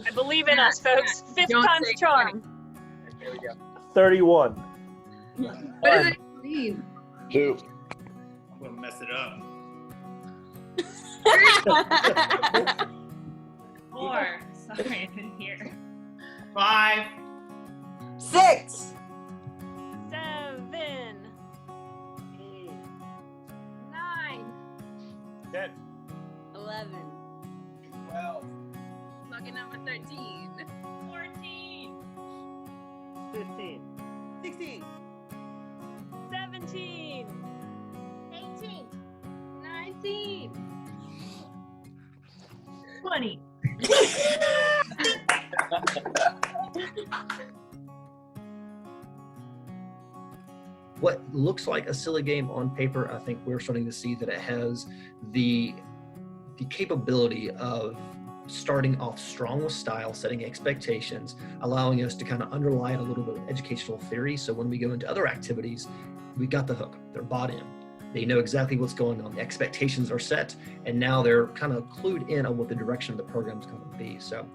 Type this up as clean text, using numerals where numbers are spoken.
I believe in us, folks. Fifth Don't time's say charm. Here we go. 31. What does it mean? 2. I'm gonna mess it up. 4. Sorry, I didn't hear. 5. 6. 7. 8. 9. 10. 11. 12. Lucky number 13. 14. 15. 16. 17. 18. 19. 20. What looks like a silly game on paper, I think we're starting to see that it has the capability of starting off strong with style, setting expectations, allowing us to kind of underlie it a little bit of educational theory. So when we go into other activities, we got the hook. They're bought in. They know exactly what's going on. The expectations are set, and now they're kind of clued in on what the direction of the program is going to be. So